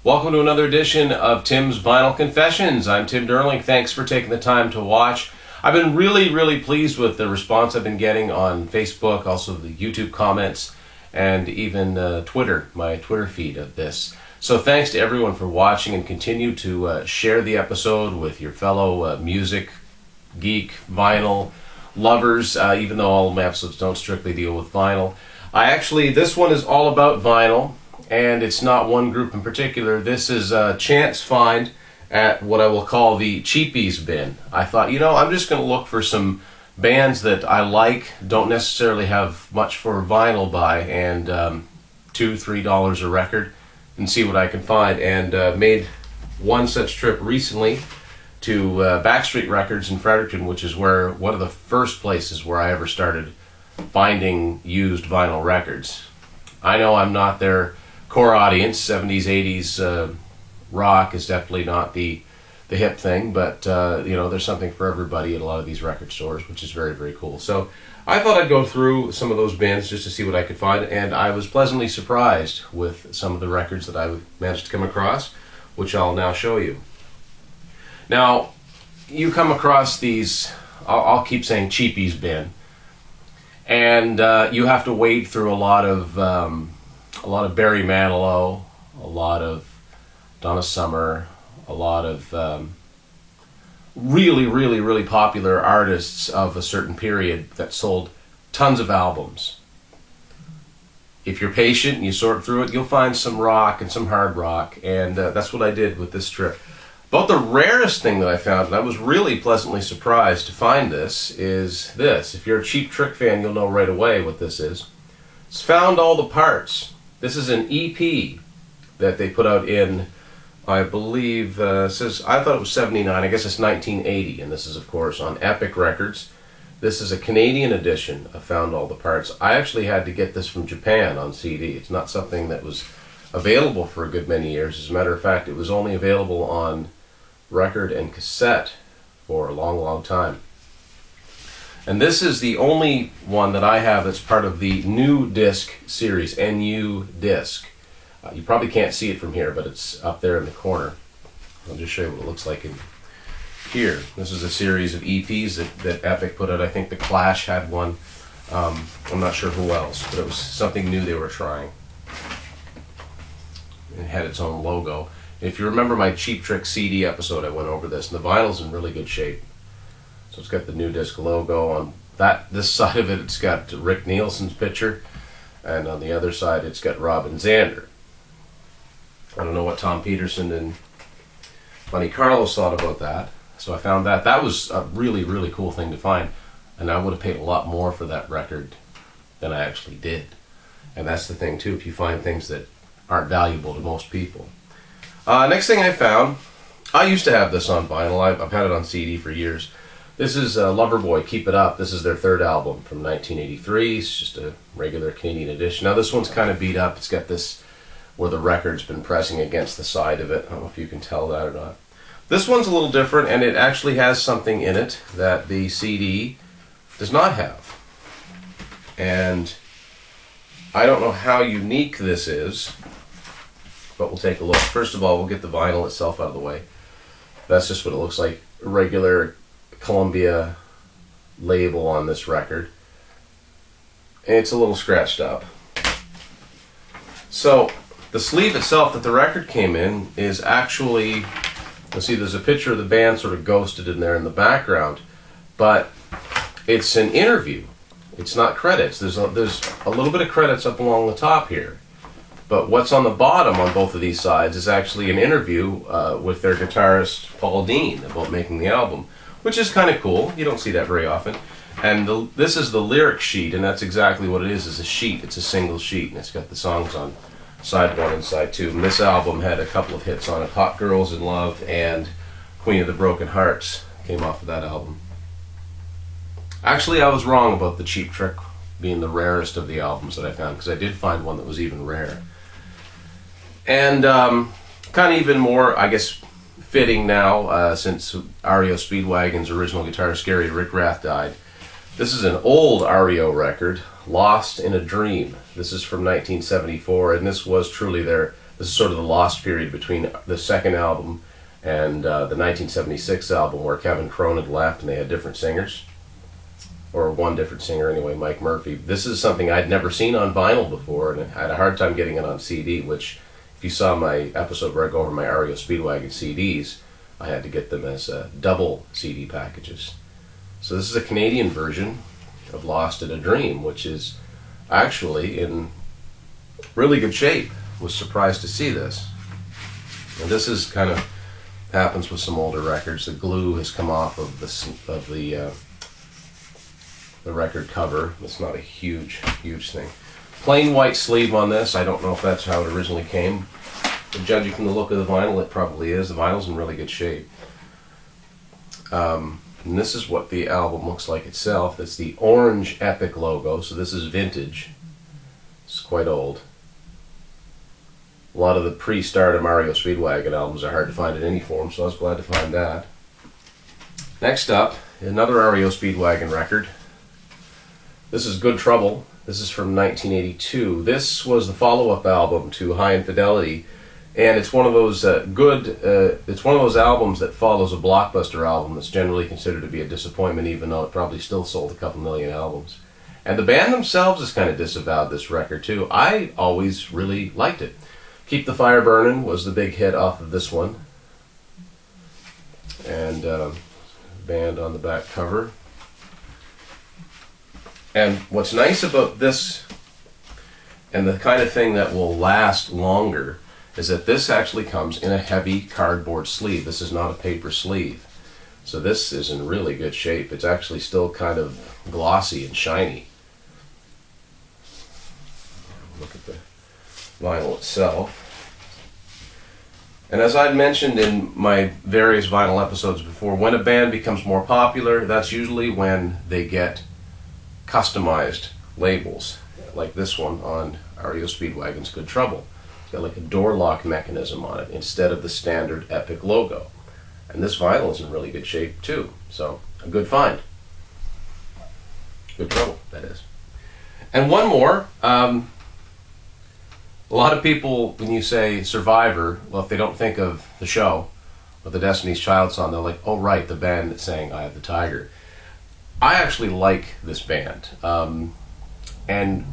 Welcome to another edition of Tim's Vinyl Confessions. I'm Tim Derling. Thanks for taking the time to watch. I've been really pleased with the response I've been getting on Facebook, also the YouTube comments, and even Twitter, my Twitter feed of this. So thanks to everyone for watching, and continue to share the episode with your fellow music, geek, vinyl lovers, even though all of my episodes don't strictly deal with vinyl. This one is all about vinyl. And it's not one group in particular. This is a chance find at what I will call the Cheapies bin. I thought, I'm just going to look for some bands that I like, don't necessarily have much for vinyl by, and $2-3 a record, and see what I can find. And made one such trip recently to Backstreet Records in Fredericton, which is one of the first places where I ever started finding used vinyl records. I know I'm not their core audience. 70s, 80s rock is definitely not the hip thing, but there's something for everybody at a lot of these record stores, which is very cool. So I thought I'd go through some of those bins just to see what I could find, and I was pleasantly surprised with some of the records that I managed to come across, which I'll now show you. Now, you come across these, I'll keep saying Cheapies bin, and you have to wade through a lot of Barry Manilow, a lot of Donna Summer, a lot of really popular artists of a certain period that sold tons of albums. If you're patient and you sort through it, you'll find some rock and some hard rock, and that's what I did with this trip. About the rarest thing that I found, and I was really pleasantly surprised to find this, is this. If you're a Cheap Trick fan, you'll know right away what this is. It's Found All the Parts. This is an EP that they put out in, I believe, I thought it was 79, I guess it's 1980, and this is, of course, on Epic Records. This is a Canadian edition of Found All the Parts. I actually had to get this from Japan on CD. It's not something that was available for a good many years. As a matter of fact, it was only available on record and cassette for a long time. And this is the only one that I have that's part of the New Disc series, NU Disc. You probably can't see it from here, but it's up there in the corner. I'll just show you what it looks like in here. This is a series of EPs that Epic put out. I think The Clash had one. I'm not sure who else, but it was something new they were trying. It had its own logo. If you remember my Cheap Trick CD episode, I went over this, and the vinyl's in really good shape. So it's got the New Disc logo on this side of it. It's got Rick Nielsen's picture, and on the other side it's got Robin Zander. I don't know what Tom Peterson and Bunny Carlos thought about that. So I found that. That was a really cool thing to find, and I would have paid a lot more for that record than I actually did. And that's the thing too, if you find things that aren't valuable to most people. Next thing I found, I used to have this on vinyl. I've had it on CD for years. This is Loverboy, Keep It Up. This is their third album from 1983. It's just a regular Canadian edition. Now this one's kind of beat up. It's got this where the record's been pressing against the side of it. I don't know if you can tell that or not. This one's a little different, and it actually has something in it that the CD does not have. And I don't know how unique this is, but we'll take a look. First of all, we'll get the vinyl itself out of the way. That's just what it looks like. A regular Columbia label on this record. It's a little scratched up. So the sleeve itself that the record came in is actually, let's see, there's a picture of the band sort of ghosted in there in the background, but it's an interview. It's not credits. There's a little bit of credits up along the top here, but what's on the bottom on both of these sides is actually an interview with their guitarist Paul Dean about making the album, which is kind of cool. You don't see that very often. And this is the lyric sheet, and that's exactly what it is a sheet. It's a single sheet, and it's got the songs on side 1 and side 2. And this album had a couple of hits on it. Hot Girls in Love and Queen of the Broken Hearts came off of that album. Actually, I was wrong about the Cheap Trick being the rarest of the albums that I found, because I did find one that was even rare. And kind of even more, I guess, fitting now, since REO Speedwagon's original guitarist Gary Rick Rath died. This is an old REO record, Lost in a Dream. This is from 1974, and this was truly their This is sort of the lost period between the second album and the 1976 album, where Kevin Cronin had left and they had different singers. Or one different singer anyway, Mike Murphy. This is something I'd never seen on vinyl before, and I had a hard time getting it on CD, which, if you saw my episode where I go over my REO Speedwagon CDs, I had to get them as double CD packages. So this is a Canadian version of Lost in a Dream, which is actually in really good shape. Was surprised to see this. And this is kind of happens with some older records. The glue has come off of the record cover. It's not a huge thing. Plain white sleeve on this. I don't know if that's how it originally came. But judging from the look of the vinyl, it probably is. The vinyl's in really good shape. And this is what the album looks like itself. It's the orange Epic logo, so this is vintage. It's quite old. A lot of the pre-stardom REO Speedwagon albums are hard to find in any form, so I was glad to find that. Next up, another REO Speedwagon record. This is Good Trouble. This is from 1982. This was the follow-up album to High Infidelity, and it's one of those it's one of those albums that follows a blockbuster album that's generally considered to be a disappointment, even though it probably still sold a couple million albums. And the band themselves has kind of disavowed this record too. I always really liked it. Keep the Fire Burnin' was the big hit off of this one. And band on the back cover. And what's nice about this, and the kind of thing that will last longer, is that this actually comes in a heavy cardboard sleeve. This is not a paper sleeve. So this is in really good shape. It's actually still kind of glossy and shiny. Look at the vinyl itself. And as I'd mentioned in my various vinyl episodes before, when a band becomes more popular, that's usually when they get customized labels, like this one on REO Speedwagon's Good Trouble. It's got like a door lock mechanism on it instead of the standard Epic logo. And this vinyl is in really good shape too, so a good find. Good Trouble, that is. And one more. A lot of people, when you say Survivor, well, if they don't think of the show or the Destiny's Child song, they're like, oh right, the band that sang Eye of the Tiger. I actually like this band. And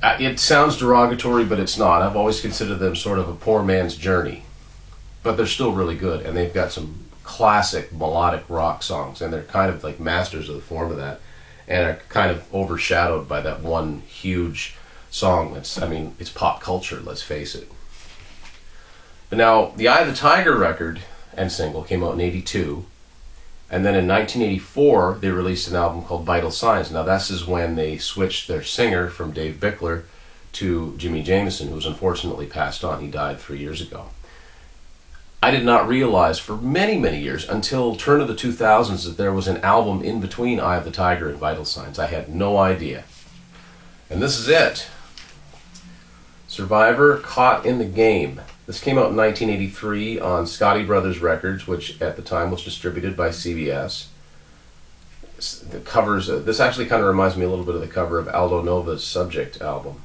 it sounds derogatory, but it's not. I've always considered them sort of a poor man's Journey. But they're still really good, and they've got some classic melodic rock songs, and they're kind of like masters of the form of that, and are kind of overshadowed by that one huge song that's, I mean, it's pop culture, let's face it. But now, the Eye of the Tiger record and single came out in '82, and then in 1984 they released an album called Vital Signs. Now this is when they switched their singer from Dave Bickler to Jimmy Jameson, who's unfortunately passed on. He died 3 years ago. I did not realize for many, many years, until turn of the 2000s, that there was an album in between Eye of the Tiger and Vital Signs. I had no idea. And this is it. Survivor, Caught in the Game. This came out in 1983 on Scotti Brothers Records, which at the time was distributed by CBS. The covers, this actually kind of reminds me a little bit of the cover of Aldo Nova's Subject album.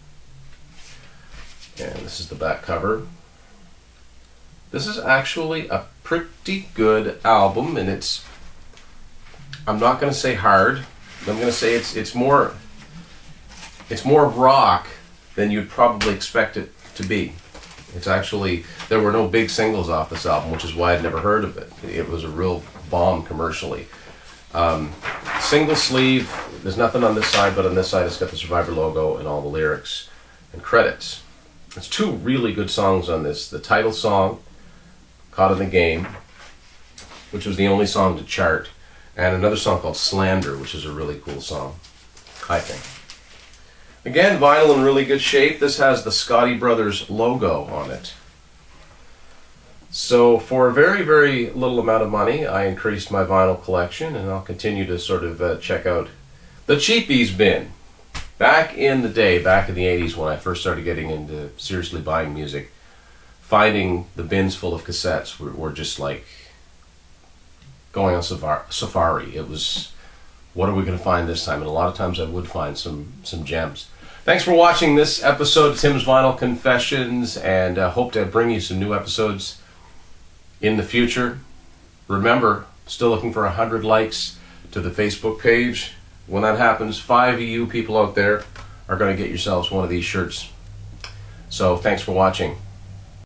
And this is the back cover. This is actually a pretty good album, and it's, I'm not going to say hard, I'm going to say it's more rock than you'd probably expect it to be. It's actually, there were no big singles off this album, which is why I'd never heard of it. It was a real bomb commercially. Single sleeve, there's nothing on this side, but on this side it's got the Survivor logo and all the lyrics and credits. There's two really good songs on this. The title song, Caught in the Game, which was the only song to chart, and another song called Slander, which is a really cool song, I think. Again, vinyl in really good shape. This has the Scotti Brothers logo on it. So for a very, very little amount of money, I increased my vinyl collection, and I'll continue to sort of check out the Cheapies bin. Back in the day, back in the 80s, when I first started getting into seriously buying music, finding the bins full of cassettes were just like going on safari. It was, what are we going to find this time? And a lot of times I would find some gems. Thanks for watching this episode of Tim's Vinyl Confessions, and hope to bring you some new episodes in the future. Remember, still looking for 100 likes to the Facebook page. When that happens, 5 of you people out there are going to get yourselves one of these shirts. So thanks for watching.